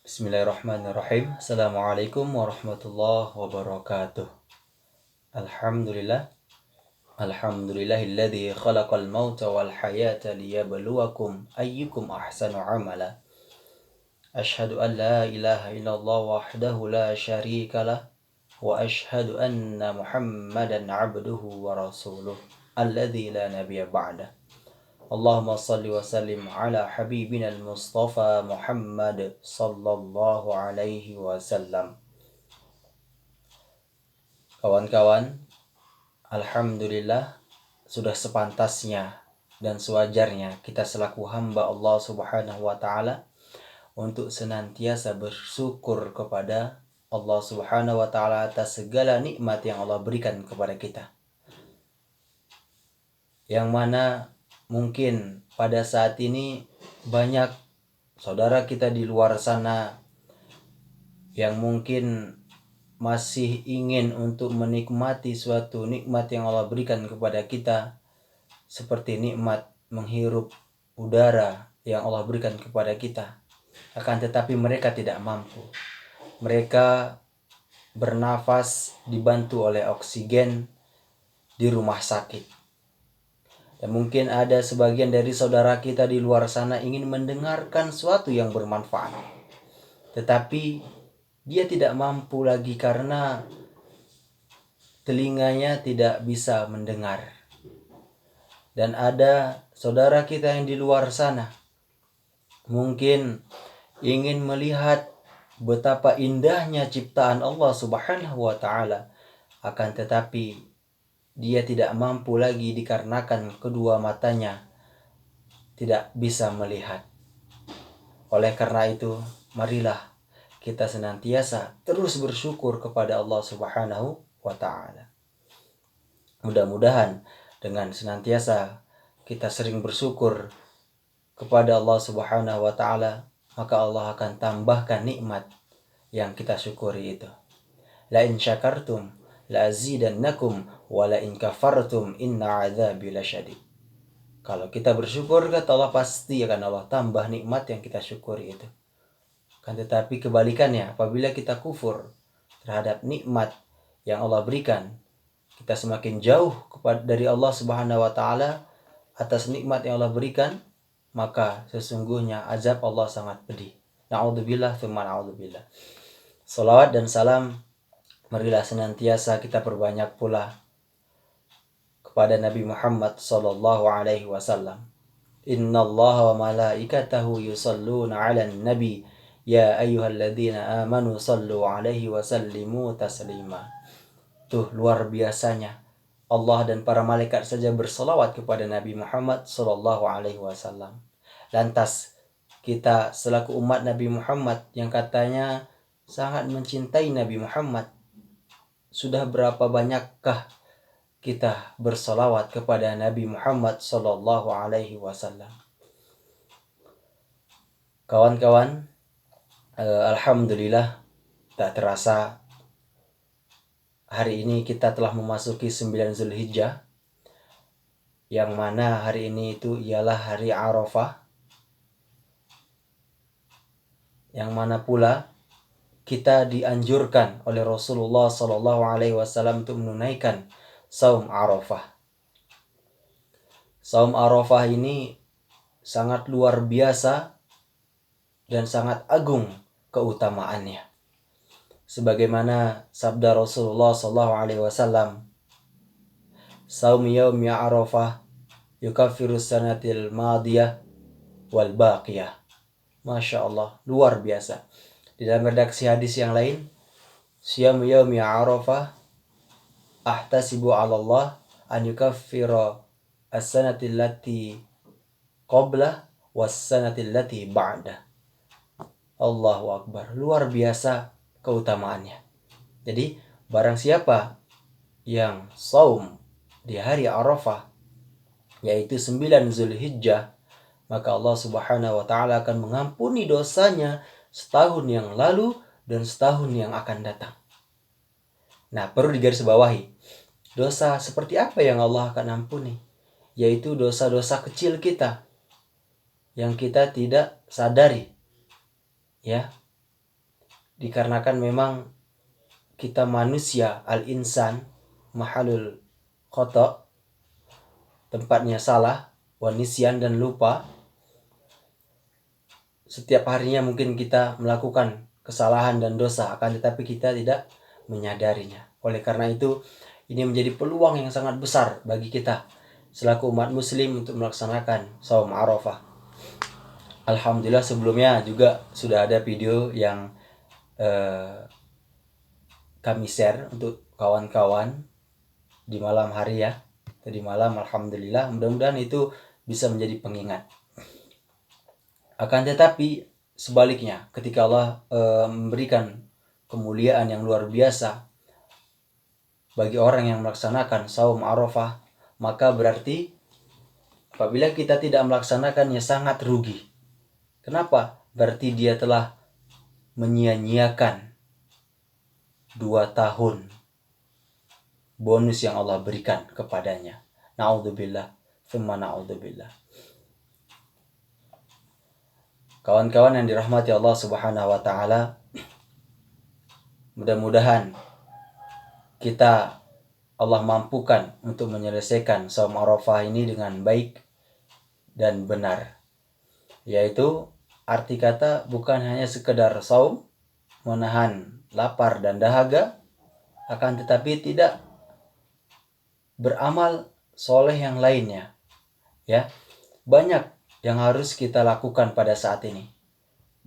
Bismillahirrahmanirrahim. Assalamualaikum warahmatullahi wabarakatuh. Alhamdulillah. Alhamdulillahilladzi khalaqal mauta wal hayata liyabluwakum ayyukum ahsanu amala. Ashhadu an la ilaha illallah wahdahu la syarikalah wa ashhadu anna Muhammadan abduhu wa rasuluh alladzi la nabiyya ba'dah. Allahumma salli wa sallim ala habibina al-Mustafa Muhammad sallallahu alaihi wasallam. Kawan-kawan, alhamdulillah sudah sepantasnya dan sewajarnya kita selaku hamba Allah Subhanahu wa taala untuk senantiasa bersyukur kepada Allah Subhanahu wa taala atas segala nikmat yang Allah berikan kepada kita. Yang mana mungkin pada saat ini banyak saudara kita di luar sana yang mungkin masih ingin untuk menikmati suatu nikmat yang Allah berikan kepada kita, seperti nikmat menghirup udara yang Allah berikan kepada kita. Akan tetapi mereka tidak mampu. Mereka bernafas dibantu oleh oksigen di rumah sakit. Dan mungkin ada sebagian dari saudara kita di luar sana ingin mendengarkan sesuatu yang bermanfaat, tetapi dia tidak mampu lagi karena telinganya tidak bisa mendengar. Dan ada saudara kita yang di luar sana mungkin ingin melihat betapa indahnya ciptaan Allah Subhanahu wa taala, akan tetapi dia tidak mampu lagi dikarenakan kedua matanya tidak bisa melihat. Oleh karena itu, marilah kita senantiasa terus bersyukur kepada Allah Subhanahu wa taala. Mudah-mudahan dengan senantiasa kita sering bersyukur kepada Allah Subhanahu wa taala, maka Allah akan tambahkan nikmat yang kita syukuri itu. La in syakartum la azidannakum wa la in kafartum inna adzabi lasyadid. Kalau kita bersyukur, kata Allah, pasti akan Allah tambah nikmat yang kita syukuri itu. Kan tetapi kebalikannya, apabila kita kufur terhadap nikmat yang Allah berikan, kita semakin jauh dari Allah Subhanahu wa taala atas nikmat yang Allah berikan, maka sesungguhnya azab Allah sangat pedih. Na'udzubillah tsumma na'udzubillah. Salawat dan salam marilah senantiasa kita perbanyak pula kepada Nabi Muhammad sallallahu alaihi wasallam. Innallaha wa malaikatahu yusalluna 'alan nabi ya ayyuhalladzina amanu sallu 'alaihi wa sallimu taslima. Tuh luar biasanya Allah dan para malaikat saja berselawat kepada Nabi Muhammad sallallahu alaihi wasallam. Lantas kita selaku umat Nabi Muhammad yang katanya sangat mencintai Nabi Muhammad, sudah berapa banyakkah kita bersolawat kepada Nabi Muhammad sallallahu alaihi wasallam? Kawan-kawan, alhamdulillah tak terasa hari ini kita telah memasuki 9 Zulhijjah, yang mana hari ini itu ialah hari Arafah, yang mana pula kita dianjurkan oleh Rasulullah sallallahu alaihi wasallam untuk menunaikan saum Arafah. Saum Arafah ini sangat luar biasa dan sangat agung keutamaannya. Sebagaimana sabda Rasulullah sallallahu alaihi wasallam, saum yaumi Arafah yukaffiru sanatil madiyah wal baqiyah. Masya Allah, luar biasa. Di dalam redaksi hadis yang lain, siyam yaumi Arafah ahtasibu 'ala Allah an yukaffira as-sanati allati qabla was-sanati allati ba'da. Allahu akbar, luar biasa keutamaannya. Jadi barang siapa yang saum di hari Arafah, yaitu 9 Zulhijjah, maka Allah Subhanahu wa taala akan mengampuni dosanya setahun yang lalu dan setahun yang akan datang. Nah, perlu digarisbawahi, dosa seperti apa yang Allah akan ampuni? Yaitu dosa-dosa kecil kita yang kita tidak sadari, ya. dikarenakan memang kita manusia, al-insan mahalul khata, tempatnya salah, wanisyan dan lupa. Setiap harinya mungkin kita melakukan kesalahan dan dosa, akan tetapi kita tidak menyadarinya. Oleh karena itu, ini menjadi peluang yang sangat besar bagi kita selaku umat muslim untuk melaksanakan saum Arafah. Alhamdulillah sebelumnya juga sudah ada video yang kami share untuk kawan-kawan di malam hari ya. Tadi malam alhamdulillah, mudah-mudahan itu bisa menjadi pengingat. Akan tetapi sebaliknya, ketika Allah memberikan kemuliaan yang luar biasa bagi orang yang melaksanakan saum Arafah, maka berarti apabila kita tidak melaksanakannya sangat rugi. Kenapa? Berarti dia telah menyia-nyiakan 2 tahun bonus yang Allah berikan kepadanya. Na'udzubillah, thumma na'udzubillah. Kawan-kawan yang dirahmati Allah Subhanahu wa taala, mudah-mudahan kita Allah mampukan untuk menyelesaikan saum Arafah ini dengan baik dan benar. Yaitu arti kata bukan hanya sekedar saum, menahan lapar dan dahaga, akan tetapi tidak beramal soleh yang lainnya. Ya, banyak yang harus kita lakukan pada saat ini.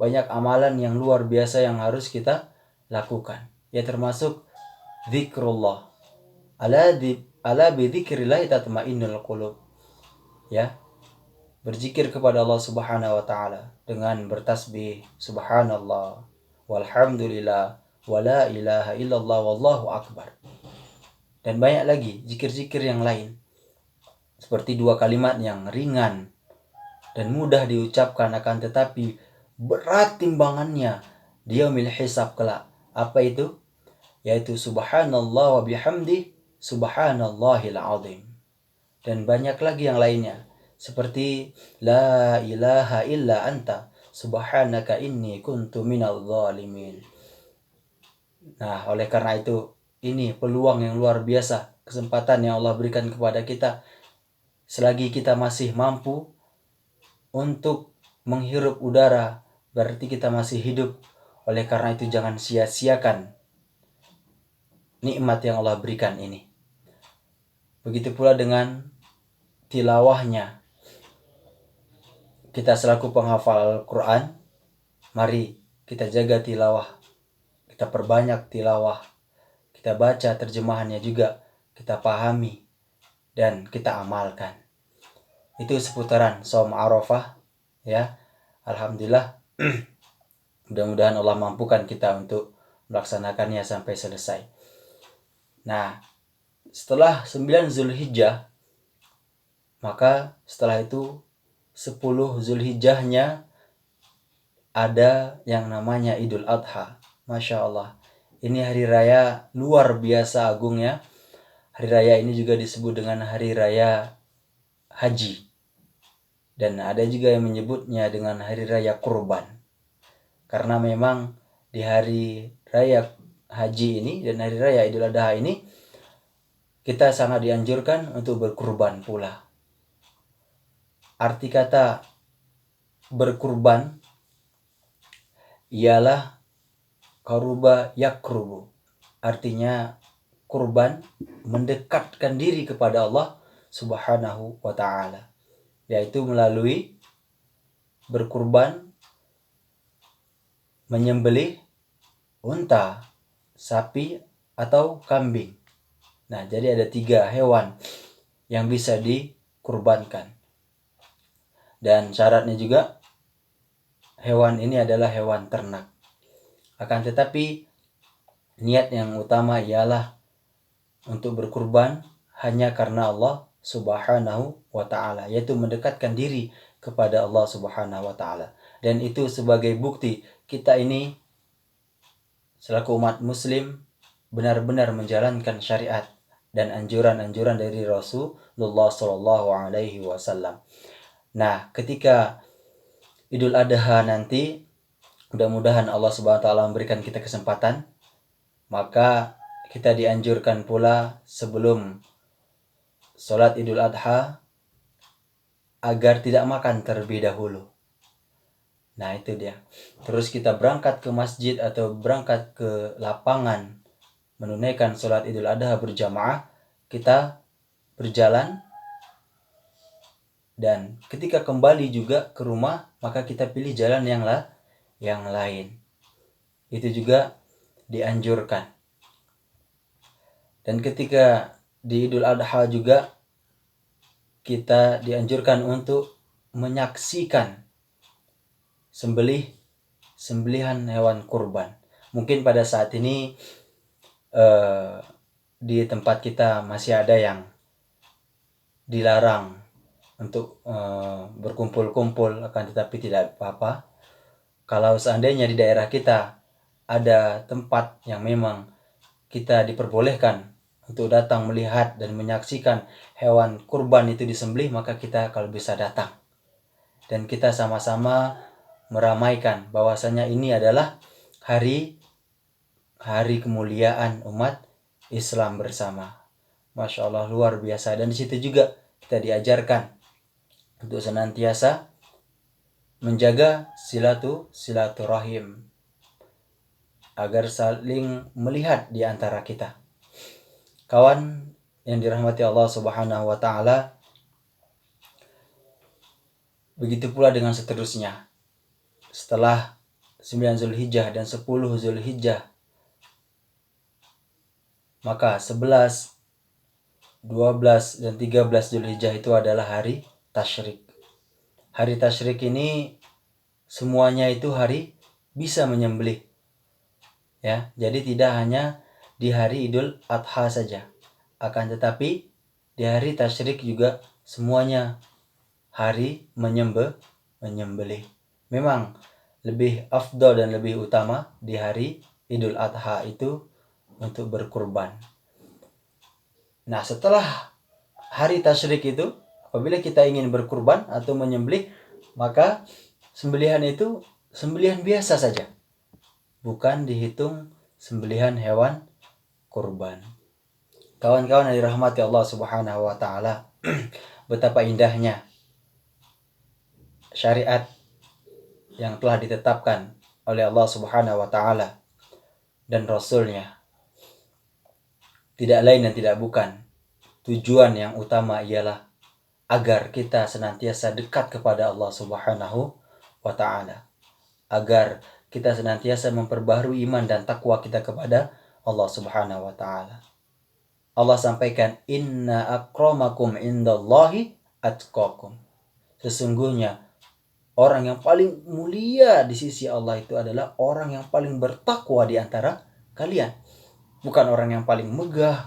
Banyak amalan yang luar biasa yang harus kita lakukan. Ya, termasuk zikrullah. Ala bi dzikrillah tatma'innul qulub. Ya, berzikir kepada Allah Subhanahu wa taala dengan bertasbih subhanallah walhamdulillah wala ilaha illallah wallahu akbar. Dan banyak lagi zikir-zikir yang lain. Seperti 2 kalimat yang ringan dan mudah diucapkan, akan tetapi berat timbangannya di yaumil hisab kelak. Apa itu? Yaitu subhanallah wa bihamdi subhanallahil azim. Dan banyak lagi yang lainnya, seperti la ilaha illa anta subhanaka inni kuntu minadh dhalimin. Nah, oleh karena itu, ini peluang yang luar biasa, kesempatan yang Allah berikan kepada kita. Selagi kita masih mampu untuk menghirup udara, berarti kita masih hidup. Oleh karena itu jangan sia-siakan nikmat yang Allah berikan ini. Begitu pula dengan tilawahnya. Kita selaku penghafal Al-Quran, mari kita jaga tilawah. Kita perbanyak tilawah. Kita baca terjemahannya juga, kita pahami dan kita amalkan. Itu seputaran saum Arafah ya. Alhamdulillah. Mudah-mudahan Allah mampukan kita untuk melaksanakannya sampai selesai. Nah, setelah 9 Zulhijjah, maka setelah itu 10 Zulhijjahnya ada yang namanya Idul Adha. Masya Allah, ini hari raya luar biasa agungnya. Hari raya ini juga disebut dengan hari raya haji. Dan ada juga yang menyebutnya dengan hari raya kurban. Karena memang di hari raya haji ini dan hari raya Idul Adha ini, kita sangat dianjurkan untuk berkurban pula. Arti kata berkurban ialah karuba yakrubu. Artinya kurban mendekatkan diri kepada Allah Subhanahu wa ta'ala. Yaitu melalui berkurban, menyembelih unta, sapi, atau kambing. Nah, jadi ada 3 hewan yang bisa dikurbankan. Dan syaratnya juga hewan ini adalah hewan ternak. Akan tetapi niat yang utama ialah untuk berkurban hanya karena Allah Subhanahu wa ta'ala, yaitu mendekatkan diri kepada Allah Subhanahu wa ta'ala. Dan itu sebagai bukti kita ini selaku umat muslim benar-benar menjalankan syariat dan anjuran-anjuran dari Rasulullah sallallahu alaihi wasallam. Nah, ketika Idul Adha nanti, Mudah-mudahan Allah Subhanahu wa taala memberikan kita kesempatan. Maka kita dianjurkan pula sebelum sholat Idul Adha agar tidak makan terlebih dahulu. Nah itu dia. Terus kita berangkat ke masjid atau berangkat ke lapangan menunaikan sholat Idul Adha berjamaah. Kita berjalan, dan ketika kembali juga ke rumah maka kita pilih jalan yang lain. Itu juga dianjurkan. Dan ketika di Idul Adha juga kita dianjurkan untuk menyaksikan sembelihan hewan kurban. Mungkin pada saat ini di tempat kita masih ada yang dilarang untuk berkumpul-kumpul, akan tetapi tidak apa-apa. Kalau seandainya di daerah kita ada tempat yang memang kita diperbolehkan untuk datang melihat dan menyaksikan hewan kurban itu disembelih, maka kita kalau bisa datang. Dan kita sama-sama meramaikan bahwasanya ini adalah hari kemuliaan umat Islam bersama. Masya Allah, luar biasa. Dan di situ juga kita diajarkan untuk senantiasa menjaga silaturahim agar saling melihat di antara kita. Kawan yang dirahmati Allah Subhanahu wa taala, begitu pula dengan seterusnya. Setelah 9 Zulhijjah dan 10 Zulhijjah, maka 11, 12, dan 13 Zulhijjah itu adalah hari tasyrik. Hari tasyrik ini semuanya itu hari bisa menyembelih. Ya, jadi tidak hanya di hari Idul Adha saja. Akan tetapi di hari tasyrik juga semuanya hari menyembelih. Memang lebih afdal dan lebih utama di hari Idul Adha itu untuk berkurban. Nah, setelah hari tasyrik itu, apabila kita ingin berkurban atau menyembelih, maka sembelihan itu sembelihan biasa saja, bukan dihitung sembelihan hewan kurban. Kawan-kawan yang dirahmati Allah Subhanahu wa taala, betapa indahnya syariat yang telah ditetapkan oleh Allah Subhanahu wa taala dan Rasulnya. Tidak lain dan tidak bukan, tujuan yang utama ialah agar kita senantiasa dekat kepada Allah Subhanahu wa taala, agar kita senantiasa memperbaharui iman dan takwa kita kepada Allah Subhanahu wa taala. Allah sampaikan, inna akramakum indallahi atqakum. Sesungguhnya orang yang paling mulia di sisi Allah itu adalah orang yang paling bertakwa di antara kalian. Bukan orang yang paling megah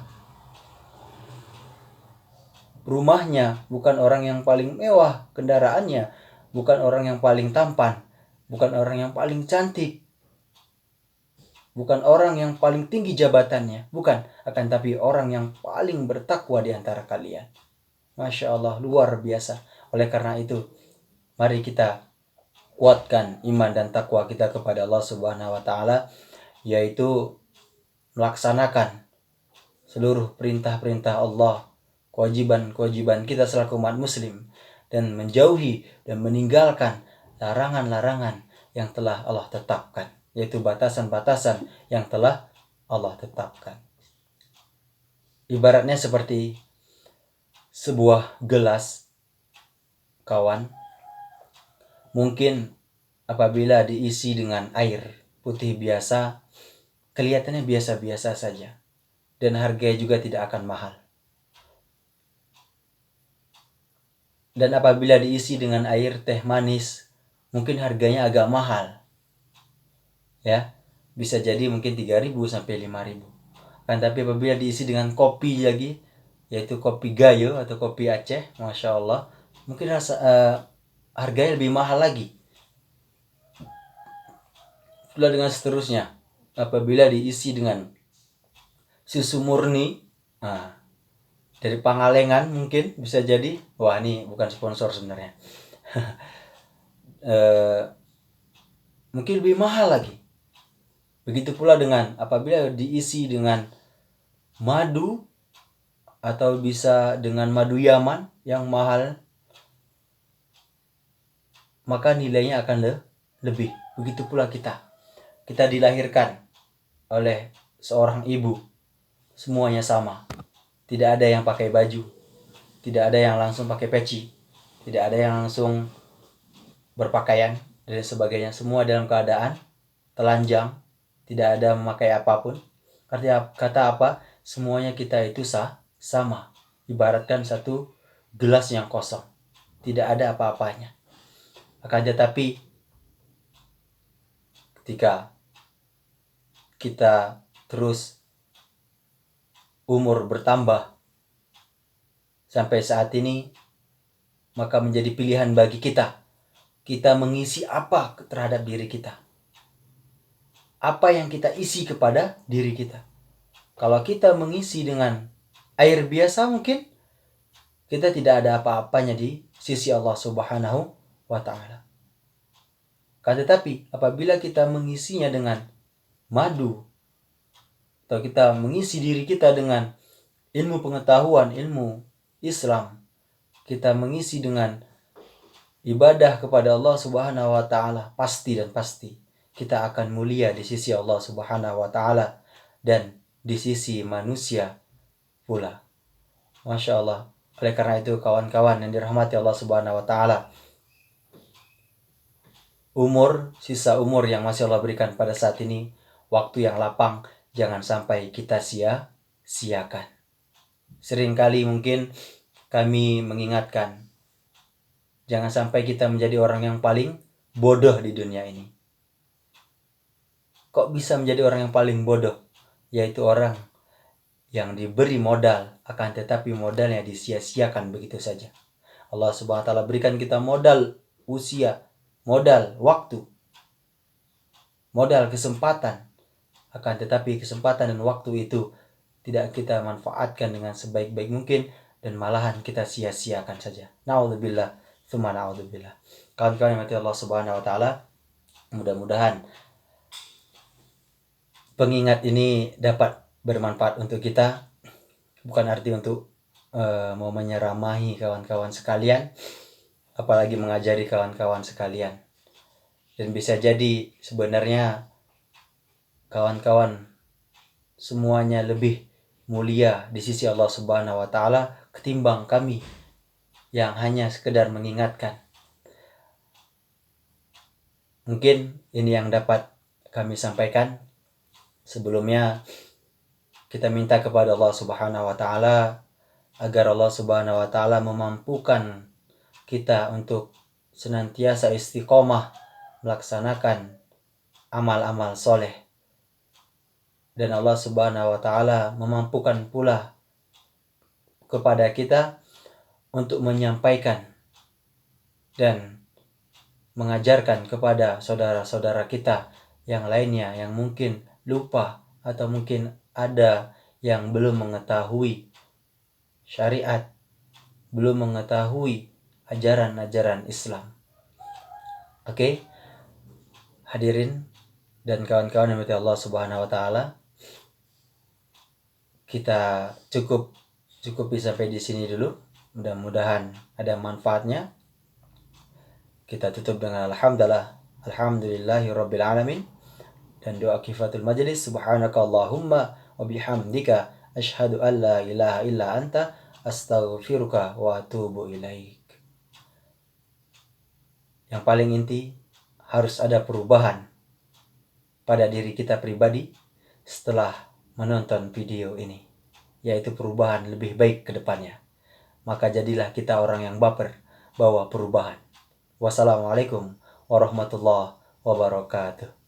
rumahnya, bukan orang yang paling mewah kendaraannya, bukan orang yang paling tampan, bukan orang yang paling cantik, bukan orang yang paling tinggi jabatannya, bukan, akan tapi orang yang paling bertakwa di antara kalian. Masya Allah, luar biasa. Oleh karena itu, mari kita kuatkan iman dan takwa kita kepada Allah Subhanahu wa taala, yaitu melaksanakan seluruh perintah-perintah Allah, kewajiban-kewajiban kita selaku umat muslim, dan menjauhi dan meninggalkan larangan-larangan yang telah Allah tetapkan, yaitu batasan-batasan yang telah Allah tetapkan. Ibaratnya seperti sebuah gelas, kawan. Mungkin apabila diisi dengan air putih biasa, kelihatannya biasa-biasa saja, dan harganya juga tidak akan mahal. Dan apabila diisi dengan air teh manis, mungkin harganya agak mahal. Ya, bisa jadi mungkin 3.000 sampai 5.000. Kan tapi apabila diisi dengan kopi lagi, yaitu kopi Gayo atau kopi Aceh, Masya Allah, mungkin harganya lebih mahal lagi. Pula dengan seterusnya, apabila diisi dengan susu murni, dari Pangalengan mungkin bisa jadi, wah ini bukan sponsor sebenarnya. mungkin lebih mahal lagi. Begitu pula dengan apabila diisi dengan madu atau bisa dengan madu Yaman yang mahal, maka nilainya akan lebih. Begitu pula kita dilahirkan oleh seorang ibu, semuanya sama. Tidak ada yang pakai baju, tidak ada yang langsung pakai peci, tidak ada yang langsung berpakaian dan sebagainya. Semua dalam keadaan telanjang, tidak ada memakai apapun. Kata apa? Semuanya kita itu sama. Ibaratkan satu gelas yang kosong, tidak ada apa-apanya. Akan tetapi ketika kita terus umur bertambah sampai saat ini, maka menjadi pilihan bagi kita mengisi apa terhadap diri kita. Apa yang kita isi kepada diri kita. Kalau kita mengisi dengan air biasa, mungkin kita tidak ada apa-apanya di sisi Allah Subhanahu wa ta'ala. Tetapi apabila kita mengisinya dengan madu, atau kita mengisi diri kita dengan ilmu pengetahuan, ilmu Islam, kita mengisi dengan ibadah kepada Allah Subhanahu wa ta'ala, pasti kita akan mulia di sisi Allah Subhanahu wa ta'ala dan di sisi manusia pula. Masya Allah. Oleh karena itu kawan-kawan yang dirahmati Allah Subhanahu wa ta'ala, sisa umur yang masih Allah berikan pada saat ini, waktu yang lapang, jangan sampai kita sia-siakan. Seringkali mungkin kami mengingatkan, jangan sampai kita menjadi orang yang paling bodoh di dunia ini. Kok bisa menjadi orang yang paling bodoh? Yaitu orang yang diberi modal, akan tetapi modalnya disia-siakan begitu saja. Allah Subhanahu wa ta'ala berikan kita modal usia, modal waktu, modal kesempatan, akan tetapi kesempatan dan waktu itu tidak kita manfaatkan dengan sebaik-baik mungkin, dan malahan kita sia-siakan saja. Na'udzubillah, tsumma na'udzubillah. Kawan-kawan yang mati Allah Subhanahu wa ta'ala, mudah-mudahan pengingat ini dapat bermanfaat untuk kita. Bukan arti untuk mau menyeramahi kawan-kawan sekalian, apalagi mengajari kawan-kawan sekalian. Dan bisa jadi sebenarnya kawan-kawan semuanya lebih mulia di sisi Allah Subhanahu wa ta'ala ketimbang kami yang hanya sekedar mengingatkan. Mungkin ini yang dapat kami sampaikan. Sebelumnya kita minta kepada Allah Subhanahu wa ta'ala agar Allah Subhanahu wa ta'ala memampukan kita untuk senantiasa istiqomah melaksanakan amal-amal soleh, dan Allah Subhanahu wa ta'ala memampukan pula kepada kita untuk menyampaikan dan mengajarkan kepada saudara-saudara kita yang lainnya yang mungkin lupa atau mungkin ada yang belum mengetahui syariat, belum mengetahui ajaran-ajaran Islam. Oke, hadirin dan kawan-kawan yang dirahmati Allah Subhanahu wa ta'ala, kita cukupi sampai di sini dulu. Mudah-mudahan ada manfaatnya. Kita tutup dengan alhamdulillahi rabbil alamin, dan doa kifatul majlis, subhanaka Allahumma wa bihamdika asyhadu an la ilaha illa anta astaghfiruka wa atubu ilaik. Yang paling inti, harus ada perubahan pada diri kita pribadi setelah menonton video ini, yaitu perubahan lebih baik ke depannya. Maka jadilah kita orang yang baper bawa perubahan. Wassalamualaikum warahmatullahi wabarakatuh.